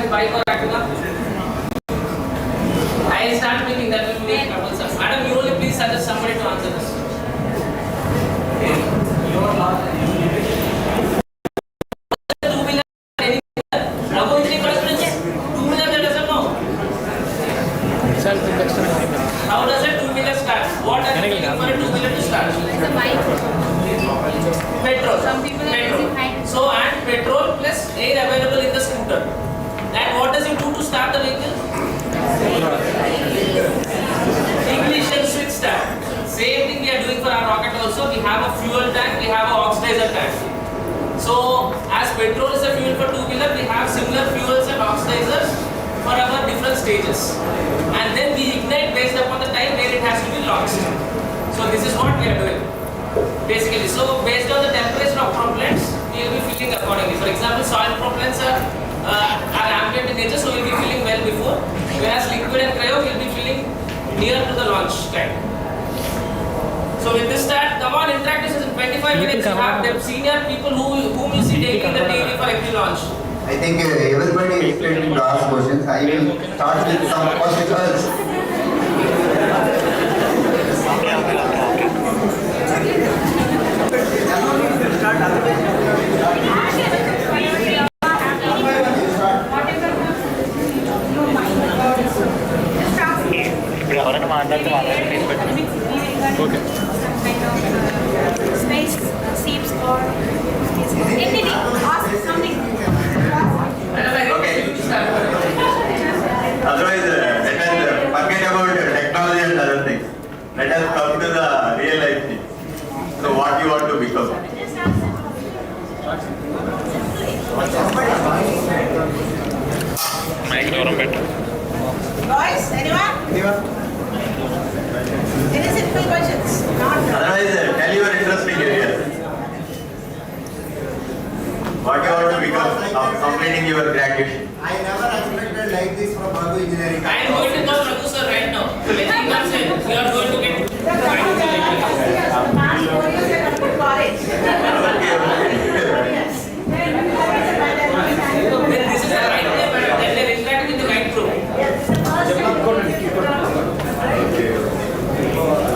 bike or Activa? I start making that will make troublesome. Madam, you only please suggest somebody to answer this. Two-wheeler, Raghu Engineering College, two-wheeler there doesn't know. How does a two-wheeler start? What are you looking for a two-wheeler to start? It's a bike. Petrol. Some people are using hydrogen. So and petrol plus air available in the scooter. And what does it do to start the vehicle? Ignition switch start. Same thing we are doing for our rocket also. We have a fuel tank, we have a oxidizer tank. So as petrol is a fuel for two-wheeler, we have similar fuels and oxidizers for our different stages. And then we ignite based upon the time where it has to be launched. So this is what we are doing. Basically, so based on the temperature of propellants, we will be filling accordingly. For example, solid propellants are ambient in nature, so we will be filling well before. Whereas liquid and cryo will be filling near to the launch time. So with this start, come on, interact in 25 minutes. You have the senior people whom you see taking the TV for every launch. I think everybody is ready to ask questions. I will start with some questions. Space seeps or anything. Ask something. Okay. Otherwise, let us forget about technology and other things. Let us come to the real life thing. So, what you want to become? Boys, anyone? Any simple questions? Otherwise, tell your interesting areas. What you want to become after completing your graduation? I never expected like this from Raghu Engineering College. I am going to call Raghu sir right now. When he comes in, you are going to get College. then this is the right way, but then they are interacting with the right group.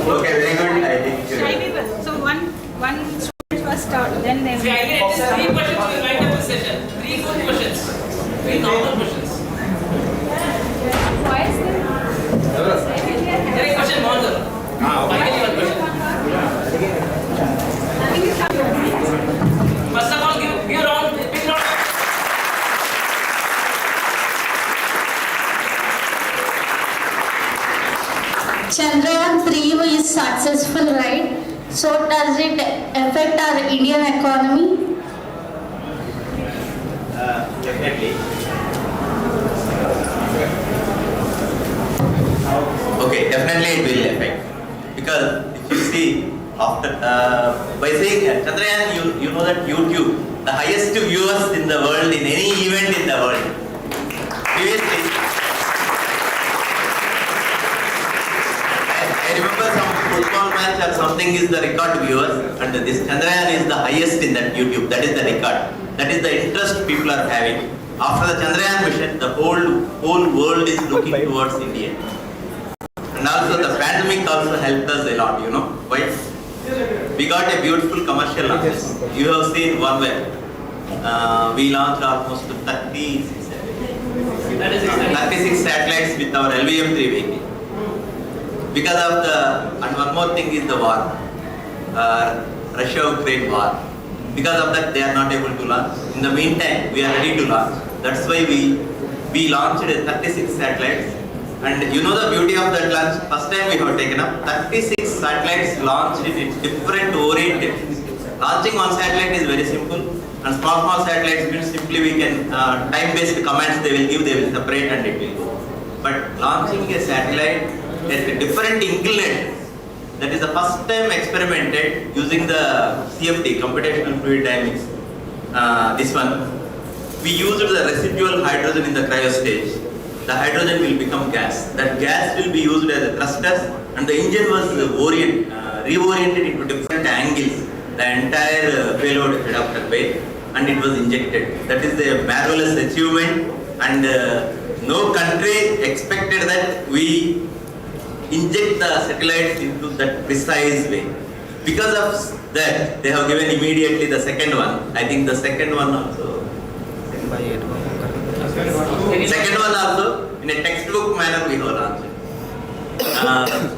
Okay, very good. I think. Shy people. So one student first start, then they See, I get at least 3 questions we wind up this session. 3 good questions. 3 normal questions. Why is there? There is question more than. I get one question. First of all, give a round, big round. Chandrayaan 3 is successful, right? So does it affect our Indian economy? Definitely. Okay, definitely it will affect. Because if you see, after by saying Chandrayaan, you know that YouTube, the highest viewers in the world in any event in the world. Previously, I remember some football match or something is the record viewers, and this Chandrayaan is the highest in that YouTube. That is the record. That is the interest people are having. After the Chandrayaan mission, the whole world is looking towards India. And also the pandemic also helped us a lot, you know. Why? We got a beautiful commercial launch. You have seen OneWeb. We launched almost 36 satellites with our LVM-3 vehicle. Because of the, and one more thing is the war, Russia-Ukraine war. Because of that, they are not able to launch. In the meantime, we are ready to launch. That's why we launched 36 satellites. And you know the beauty of that launch? First time we have taken up 36 satellites launched in different orientations. Launching one satellite is very simple, and small satellites means simply we can time-based commands they will separate and it will go. But launching a satellite at a different inclination, that is the first time experimented using the CFD, computational fluid dynamics. This one, we used the residual hydrogen in the cryo stage. The hydrogen will become gas. That gas will be used as a thrusters, and the engine was reoriented into different angles. The entire payload head after way, and it was injected. That is the marvelous achievement and no country expected that we inject the satellites into that precise way. Because of that, they have given immediately the second one. I think the second one also. Second one also, in a textbook manner, we have launched.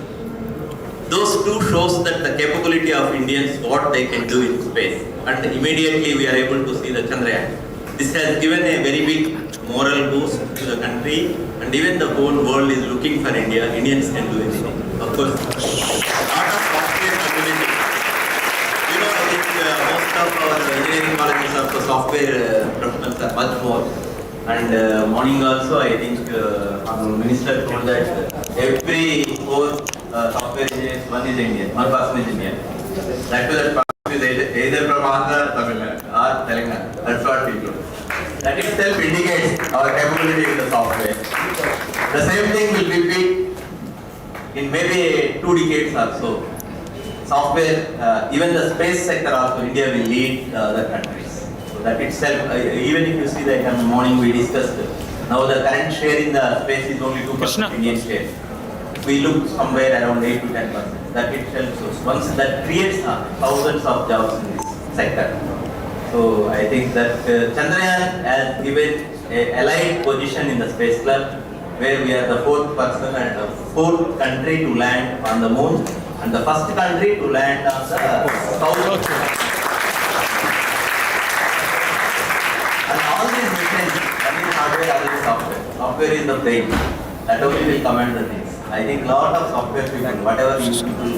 Those two shows that the capability of Indians, what they can do in space, and immediately we are able to see the Chandrayaan. This has given a very big moral boost to the country, and even the whole world is looking for India. Indians can do anything. Of course, lot of software community. You know, I think most of our engineering colleges of the software professionals are much more. And morning also, I think our minister told that every 4 software engineers, one is Indian, one person is Indian. That person is either from Andhra, Tamil Nadu or Telangana. That's what we do. That itself indicates our capability in the software. The same thing will repeat in maybe 2 decades or so. Software, even the space sector also, India will lead the other countries. So that itself, even if you see that in the morning we discussed, now the current share in the space is only 2% Indian share. We look somewhere around 8 to 10%. That itself shows. Once that creates thousands of jobs in this sector. So I think that Chandrayaan has given a allied position in the space club, where we are the 4th person and the 4th country to land on the moon, and the 1st country to land on the south. And all these missions, one is hardware, other is software. Software is the brain. That only will command the things. I think lot of software people, whatever you people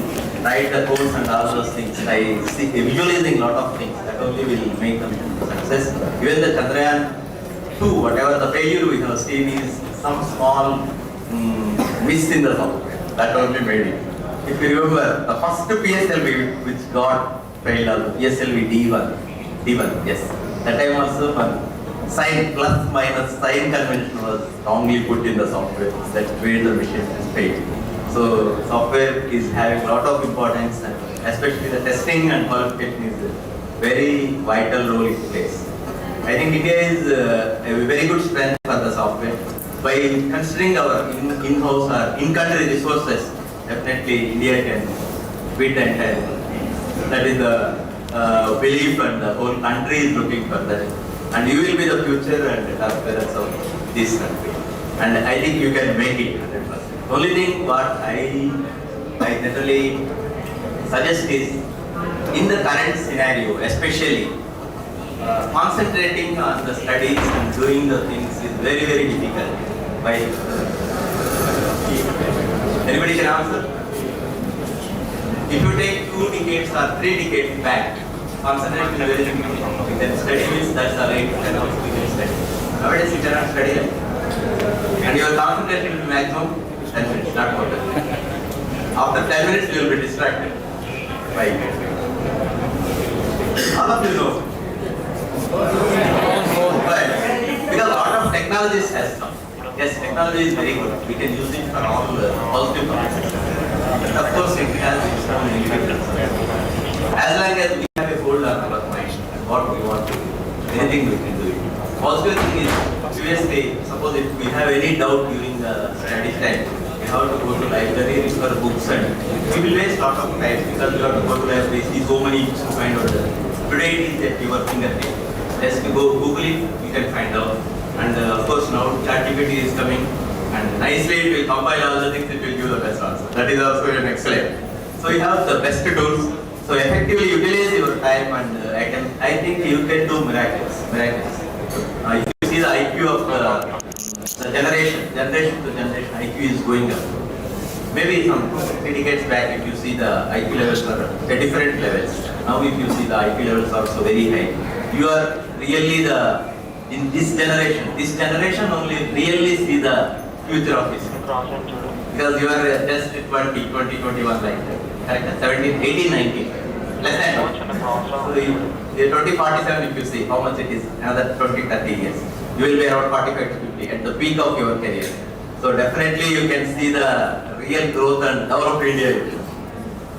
write the codes and all those things, I see visualizing lot of things. That only will make them success. Even the Chandrayaan 2, whatever the failure we have seen is some small miss in the software. That only made it. If you remember, the first PSLV which got failed, PSLV D1, yes. That time also sign plus minus sign convention was wrongly put in the software. That made the machine fail. So software is having a lot of importance, and especially the testing and qualification is a very vital role it plays. I think India is a very good strength for the software. By considering our in-house or in-country resources, definitely India can beat the entire world. That is the belief, and the whole country is looking for that. And you will be the future and transparency of this country. And I think you can make it 100%. Only thing what I generally suggest is, in the current scenario, especially, concentrating on the studies and doing the things is very, very difficult. Why? Anybody can answer? If you take 2 decades or 3 decades back, concentration is very difficult. You can study means that's the right, and also you can study. Nowadays you cannot study, and your concentration will be maximum 10 minutes, not more than that. After 10 minutes you will be distracted. Why? All of you know. Right. Because a lot of technologies has come. Yes, technology is very good. We can use it for all positive purposes. But of course, it has its own limitations. As long as we have a hold on our mind and what we want to do, anything we can do it. Positive thing is, seriously, suppose if we have any doubt during the study time, we have to go to library, refer books, and we will waste a lot of time because we have to go to library, see so many books to find out. Today it is at your fingertip. Just go Google it, you can find out. And of course now ChatGPT is coming, and nicely it will compile all the things, it will give the best answer. That is also an excellent. So you have the best tools. So effectively utilize your time, and I think you can do miracles. If you see the IQ of the generation to generation, IQ is going up. Maybe some 3 decades back, if you see the IQ levels were at different levels. Now if you see the IQ levels are also very high. You are really in this generation only really see the future of history. Because you are just 20, 21 like that. Correct? 17, 18, 19. Less than. So you 20, 47 if you see how much it is, another 20, 30 years. You will be around 45 to 50 at the peak of your career. So definitely you can see the real growth and develop India.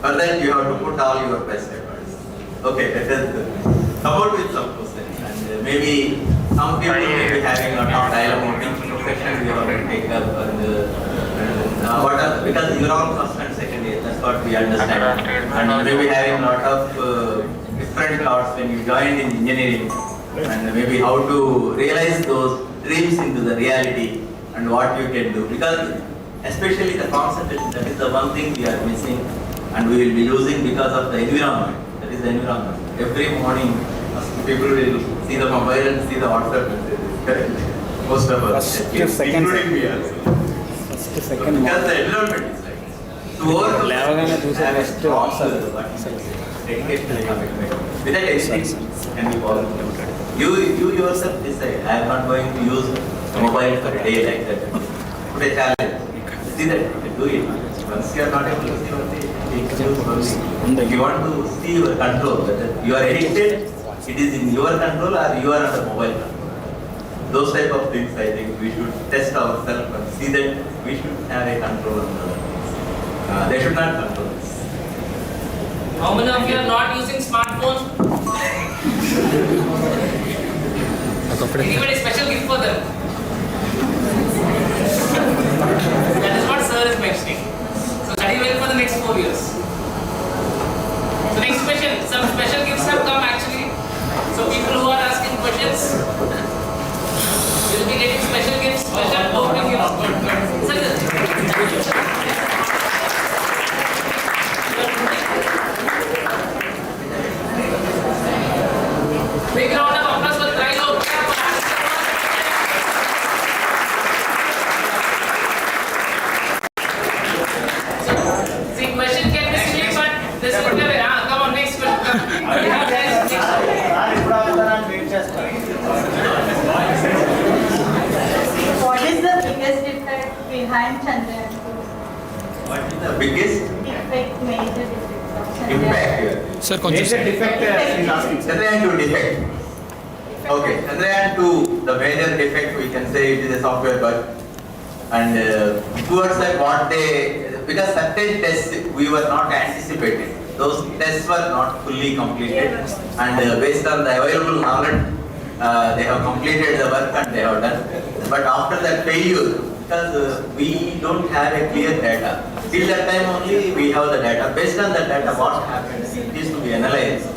For that you have to put all your best efforts. Okay, let us come out with some questions, and maybe Some people may be having a lot of dialogue section we already take up because you're all first and second year, that's what we understand. And you may be having a lot of different thoughts when you joined in engineering, and maybe how to realize those dreams into the reality and what you can do. Because especially the concentration, that is the one thing we are missing and we will be losing because of the environment. That is the environment. Every morning people will see the mobile and see the WhatsApp messages. Most of us, including me also. Because the environment is like this. To overcome have a strong dedication and commitment. Without anything can be possible. You yourself decide, I am not going to use mobile for a day like that. Put a challenge. See that you can do it. Once you are not able to see one thing, if you want to see your control, whether you are addicted, it is in your control or you are under mobile control. Those type of things I think we should test ourselves and see that we should have a control on those things. They should not control us. How many of you are not using smartphones? Anybody special gift for them? That is what sir is mentioning. So study well for the next 4 years. So next question, some special gifts have come actually. So people who are asking questions will be getting special gifts, special opening gifts. Big round of applause for Raghu. See, question can be slipped, but this will be come on, next question. We have next. What is the biggest defect behind Chandrayaan 2? What is the biggest Defect, major defect of Chandrayaan? impact here? Sir, consider defect is asking. Chandrayaan 2 defect. Okay, Chandrayaan 2, the major defect we can say it is a software bug. And towards that what because certain tests we were not anticipated. Those tests were not fully completed. And based on the available knowledge, they have completed the work and they have done. But after that failure, because we don't have a clear data. Till that time only we have the data. Based on the data, what happens, it is to be analyzed.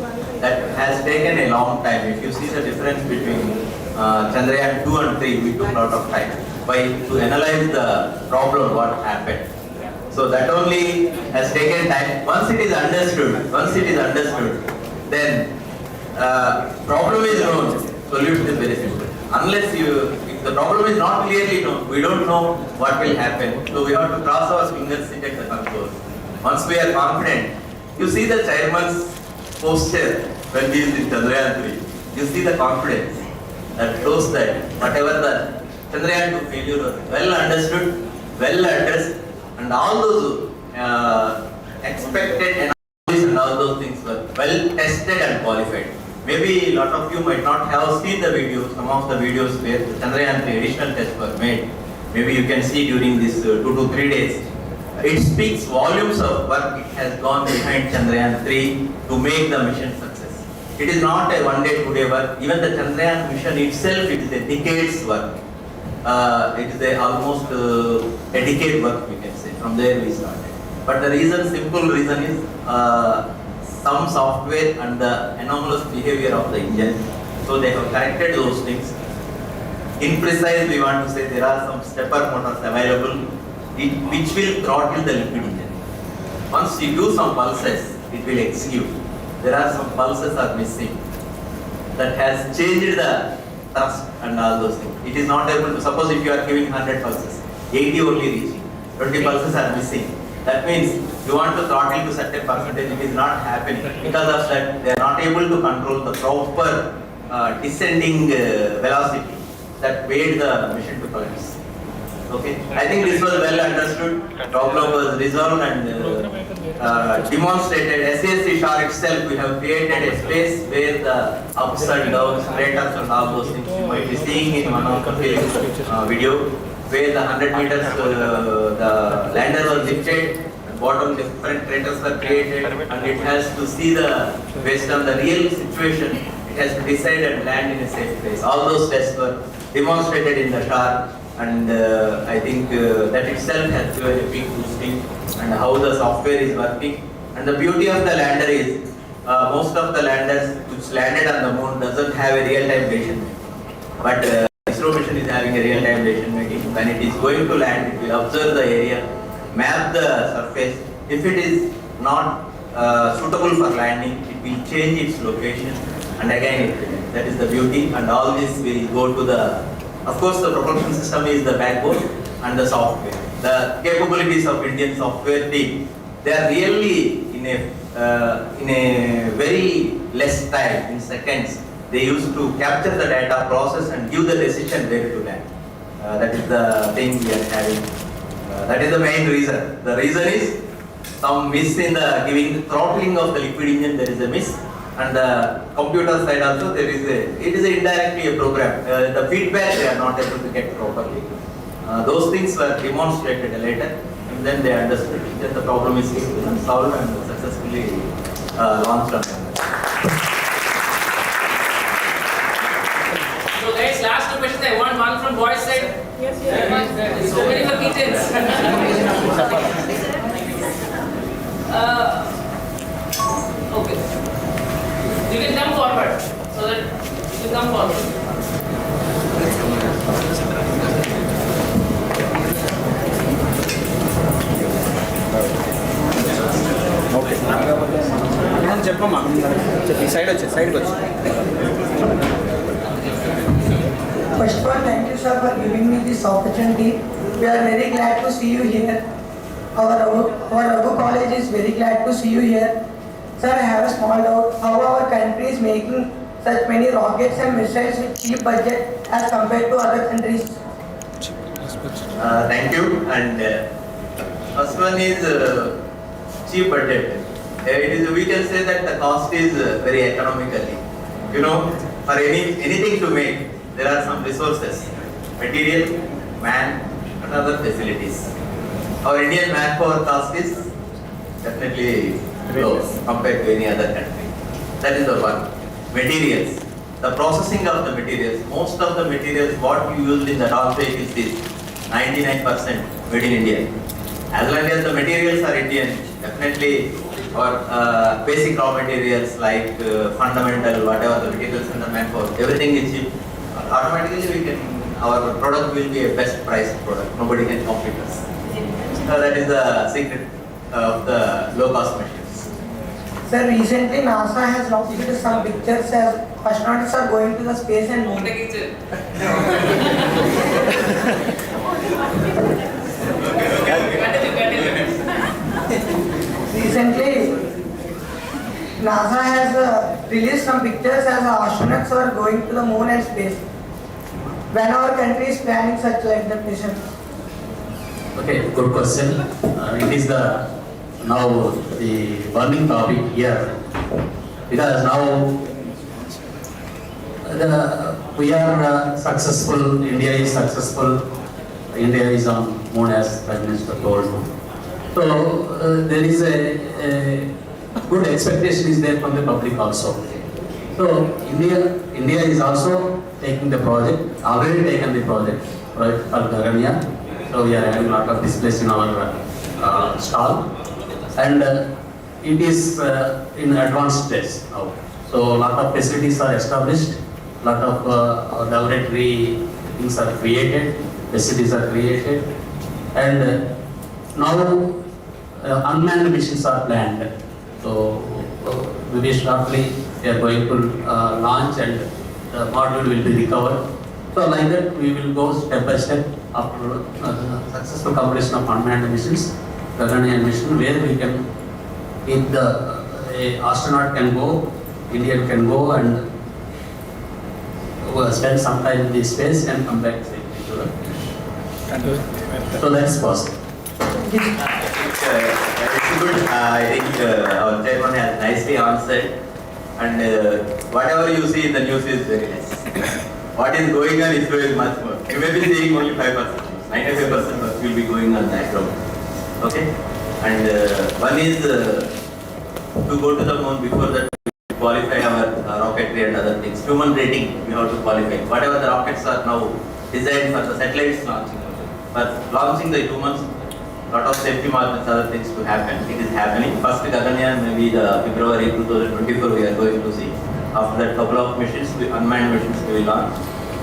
That has taken a long time. If you see the difference between Chandrayaan 2 and 3, we took a lot of time to analyze the problem, what happened. So that only has taken time. Once it is understood, then problem is known, solution is very simple. If the problem is not clearly known, we don't know what will happen. So we have to cross our fingers, sit at the control. Once we are confident, you see the chairman's posture when he is in Chandrayaan 3. You see the confidence that shows that whatever the Chandrayaan 2 failure was well understood, well addressed, and all those expected analysis and all those things were well tested and qualified. Maybe a lot of you might not have seen the videos, some of the videos where the Chandrayaan 3 additional tests were made. Maybe you can see during these 2 to 3 days. It speaks volumes of work it has gone behind Chandrayaan 3 to make the mission success. It is not a one day, 2 day work. Even the Chandrayaan mission itself, it is a decade's work. It is almost a decade work, we can say. From there we started. But the simple reason is some software and the anomalous behavior of the engine. So they have corrected those things. In precise, we want to say there are some stepper motors available which will throttle the liquid engine. Once you do some pulses, it will execute. There are some pulses are missing. That has changed the thrust and all those things. It is not able to, suppose if you are giving 100 pulses, 80 only reaching, 20 pulses are missing. That means you want to throttle to certain percentage, it is not happening. Because of that, they are not able to control the proper descending velocity that made the mission to collapse. Okay, I think this was well understood. Problem was resolved and demonstrated. SASC itself, we have created a space where the ups and downs, craters and all those things you might be seeing in one of the video, where the 100 meters the lander was lifted, bottom different craters were created, and it has to see the based on the real situation. It has to decide and land in a safe place. All those tests were demonstrated in the SHAR, and I think that itself has given a big boosting, and how the software is working. And the beauty of the lander is most of the landers which landed on the moon doesn't have a real-time decision making. But ISRO mission is having a real-time decision making. When it is going to land, it will observe the area, map the surface. If it is not suitable for landing, it will change its location, and again that is the beauty. And all this will go to the, of course the propulsion system is the backbone, and the software. The capabilities of Indian software team, they are really in a very less time, in seconds, they used to capture the data, process and give the decision where to land. That is the thing we are having. That is the main reason. The reason is some miss in the giving throttling of the liquid engine, there is a miss, and the computer side also there is it is indirectly a program. The feedback they are not able to get properly. Those things were demonstrated later, and then they understood that the problem is solved and successfully launched on them. So guys, last two questions. I want one from boys side. Yes. So many for kitchens. Okay. You can come forward so that you can come forward. Okay మనం చెప్పమ్మా చెప్పి సైడ్కి వచ్చి First of all, thank you, sir, for giving me this opportunity. We are very glad to see you here. Our Raghu College is very glad to see you here. Sir, I have a small doubt. How our country is making such many rockets and missiles with cheap budget as compared to other countries? Thank you. And first one is cheap budget. It is, we can say that the cost is very economically. You know, for anything to make, there are some resources, material, man, and other facilities. Our Indian manpower cost is definitely low compared to any other country. That is the one. Materials. The processing of the materials, most of the materials what you used in the all vehicles is 99% made in India. As long as the materials are Indian, definitely our basic raw materials like fundamental, whatever the materials and the manpower, everything is cheap. Automatically we can, our product will be a best price product. Nobody can compete us. That is the secret of the low cost machines. Sir, recently NASA has launched some pictures as astronauts are going to the space and moon. Recently, NASA has released some pictures as astronauts are going to the moon and space. When our country is planning such like the mission? Okay, good question. It is now the burning topic here, because now we are successful. India is successful. India is on moon, as Prime Minister told. So there is a good expectation is there from the public also. So India is also taking the project, already taken the project, right, for Gaganyaan. So we are having a lot of displays in our stall, and it is in advanced stage now. So a lot of facilities are established, lot of laboratory things are created, facilities are created, and now unmanned missions are planned. So very shortly we are going to launch, and the module will be recovered. So like that we will go step by step after successful completion of unmanned missions, Gaganyaan mission, where we can, if the astronaut can go, Indian can go and spend some time in the space and come back safely to the country. So that's possible. It's good. I think our chairman has nicely answered, and whatever you see in the news is very less. What is going on is much more. You may be seeing only 5%. 95% will be going on that road. Okay? And one is to go to the moon. Before that, qualify our rocket rocketry and other things. Human rating, we have to qualify. Whatever the rockets are now designed for the satellites launching. For launching the humans, lot of safety margins, other things to happen. It is happening. First Gaganyaan, maybe the February 2024 we are going to see. After that, couple of missions, unmanned missions we will launch.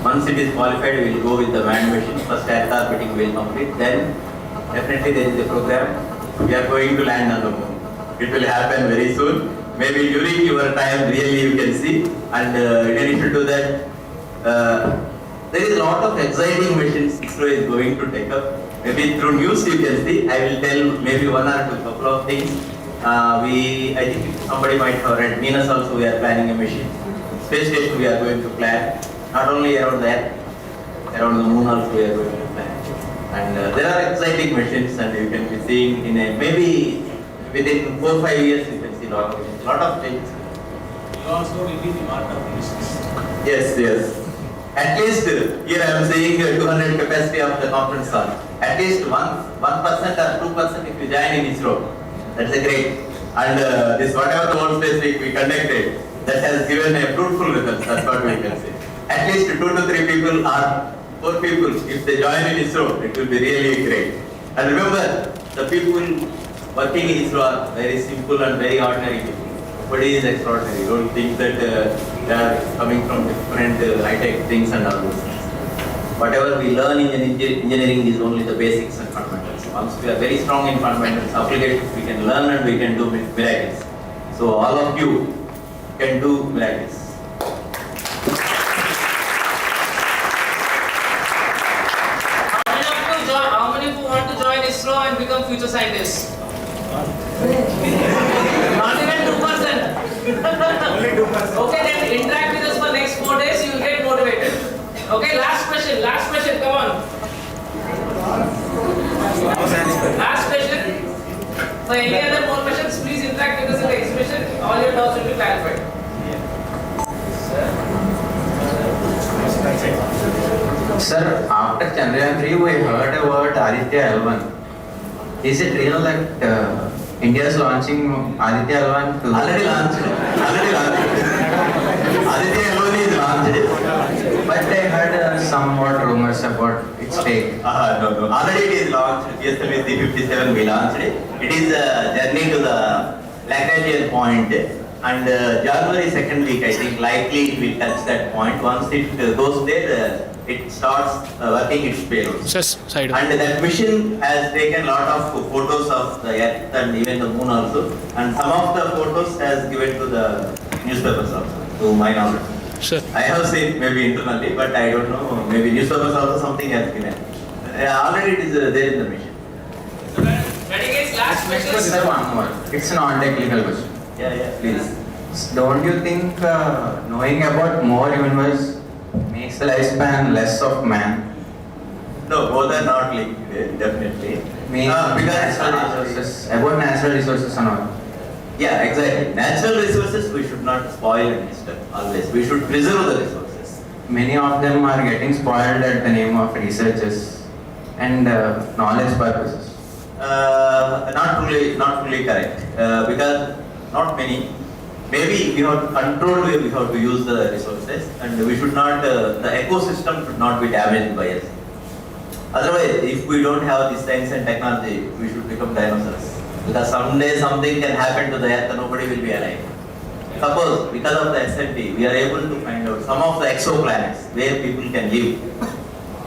Once it is qualified, we will go with the manned missions. First Earth orbiting will complete. Then definitely there is a program. We are going to land on the moon. It will happen very soon. Maybe during your time, really you can see. And in addition to that, there is a lot of exciting missions ISRO is going to take up. Maybe through news you can see. I will tell maybe one or two couple of things. I think somebody might have read. Venus also we are planning a mission. Space station we are going to plan. Not only around that, around the moon also we are going to plan. And there are exciting missions, and you can be seeing in a maybe within 4-5 years you can see lot of things. You also will be the part of the missions. Yes. At least here I am saying 200 capacity of the conference hall. At least 1% or 2% if you join in ISRO. That's a great. And this whatever the World Space Week we conducted, that has given a fruitful results. That's what we can say. At least 2 to 3 people or 4 people, if they join in ISRO, it will be really great. And remember, the people working in ISRO are very simple and very ordinary people. Nobody is extraordinary. Don't think that they are coming from different high-tech things and all those things. Whatever we learn in engineering is only the basics and fundamentals. Once we are very strong in fundamentals, applications, we can learn and we can do miracles. So all of you can do miracles. How many who want to join ISRO and become future scientists? Not even 2%. Only 2%. Okay, then interact with us for next 4 days, you will get motivated. Okay, last question, come on. Last question. For any other more questions, please interact with us in the exhibition. All your doubts will be clarified. Sir, after Chandrayaan 3, we heard about Aditya L1. Is it real that India is launching Aditya L1 to... Already launched. Aditya L1 is launched. But I heard somewhat rumors about its fake. No. Already it is launched. GSLV 357 we launched it. It is a journey to the Lagrangian point. And January 2nd week, I think likely it will touch that point. Once it goes there, it starts working its payload. And that mission has taken a lot of photos of the Earth and even the moon also. And some of the photos has given to the newspapers also, to my knowledge. Sure. I have seen maybe internally, but I don't know. Maybe newspapers also something has given. Already it is there in the mission. Ready guys, last question. Sir, one more. It's a non-technical question. Yeah, please. Don't you think knowing about more universe makes the lifespan less of man? No, both are not linked, definitely. Because about natural resources and all. Yeah, exactly. Natural resources we should not spoil and disturb always. We should preserve the resources. Many of them are getting spoiled at the name of researches and knowledge purposes. Not fully correct. Because not many. Maybe we have to control where we have to use the resources, and we should not. The ecosystem should not be damaged by us. Otherwise, if we don't have this science and technology, we should become dinosaurs. Because someday something can happen to the earth and nobody will be alive. Suppose because of the SNT, we are able to find out some of the exoplanets where people can live.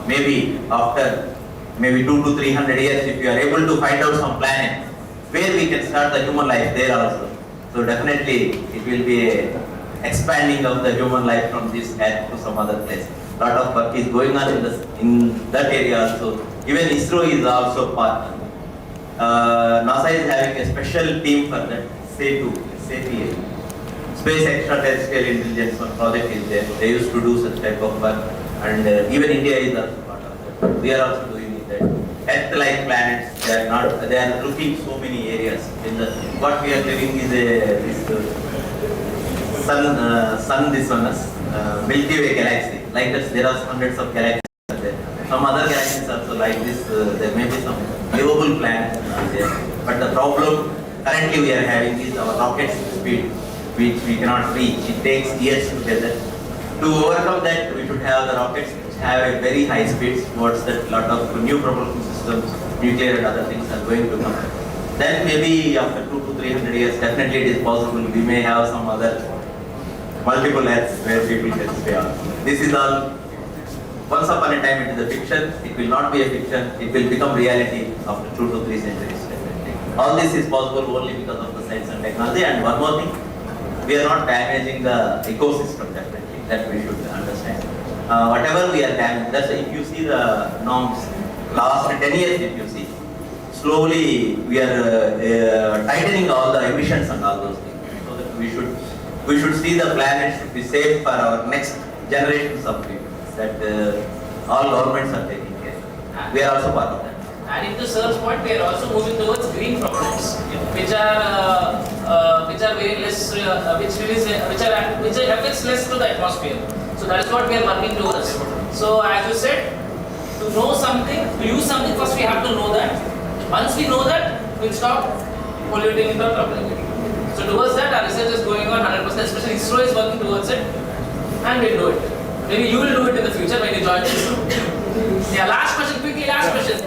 Maybe after 200 to 300 years, if we are able to find out some planet where we can start the human life there also. So definitely it will be a expanding of the human life from this earth to some other place. Lot of work is going on in that area also. Even ISRO is also part. NASA is having a special team for that. SETI. Space Extraterrestrial Intelligence project is there. They used to do such type of work, and even India is also part of that. We are also doing it. Earth-like planets. They are looking so many areas. What we are living is this sun. This one is Milky Way galaxy. Like that, there are hundreds of galaxies there. Some other galaxies also like this. There may be some livable planets there. But the problem currently we are having is our rocket speed. which we cannot reach. It takes years together. To overcome that, we should have the rockets which have a very high speeds. Towards that, lot of new propulsion systems, nuclear and other things are going to come. Then maybe after 200 to 300 years, definitely it is possible. We may have some other multiple Earths where people can stay on. This is all. Once upon a time, it is a fiction. It will not be a fiction. It will become reality after 2 to 3 centuries. All this is possible only because of the science and technology. And one more thing, we are not damaging the ecosystem definitely. That we should understand. Whatever we are damaging, that's if you see the norms, last 10 years if you see, slowly we are tightening all the emissions and all those things. So that we should see the planet should be safe for our next generations of people. That all governments are taking care. We are also part of that. Adding to Sir's point, we are also moving towards green propellants, which are very less, which affects less to the atmosphere. So that is what we are working towards. So as you said, to know something, to use something, first we have to know that. Once we know that, we'll stop polluting the problem. So towards that, our research is going on 100%. Especially ISRO is working towards it, and we'll do it. Maybe you will do it in the future when you join ISRO. Yeah, last question, quickly, last question.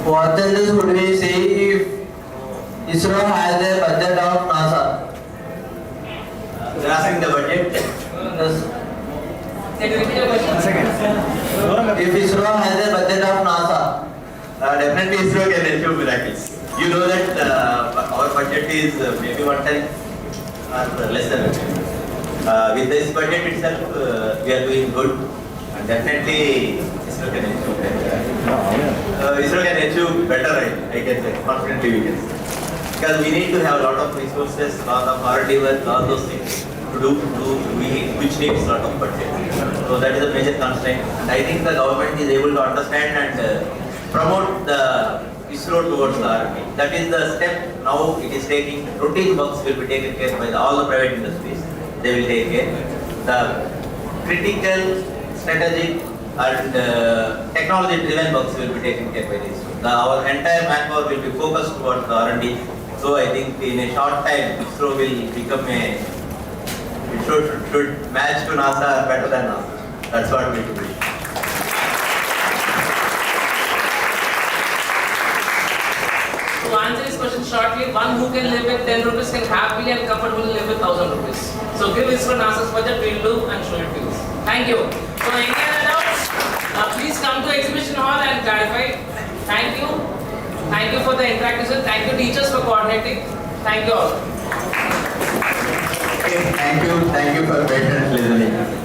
What changes would we see if ISRO has a budget of NASA? You're asking the budget? Yes. Can you repeat your question? If ISRO has a budget of NASA, Definitely ISRO can achieve miracles. You know that our budget is maybe 1/10 or less than that. With this budget itself, we are doing good, and definitely ISRO can achieve better. ISRO can achieve better, I can say, confidently we can say. Because we need to have a lot of resources, a lot of R&D work, all those things to do which needs a lot of budget. So that is a major constraint. And I think the government is able to understand and promote the ISRO towards the R&D. That is the step now it is taking. Routine works will be taken care by all the private industries. They will take care. The critical, strategic and technology-driven works will be taken care by this. Our entire manpower will be focused towards the R&D. So I think in a short time, ISRO will become it should match to NASA or better than NASA. That's what we do. To answer this question shortly, one who can live with 10 rupees can happily and comfortably live with 1,000 rupees. So give ISRO NASA's budget, we'll do and show it to you. Thank you. So any other doubts? Please come to exhibition hall and clarify. Thank you. Thank you for the interaction. Thank you teachers for coordinating. Thank you all. Thank you for patient listening.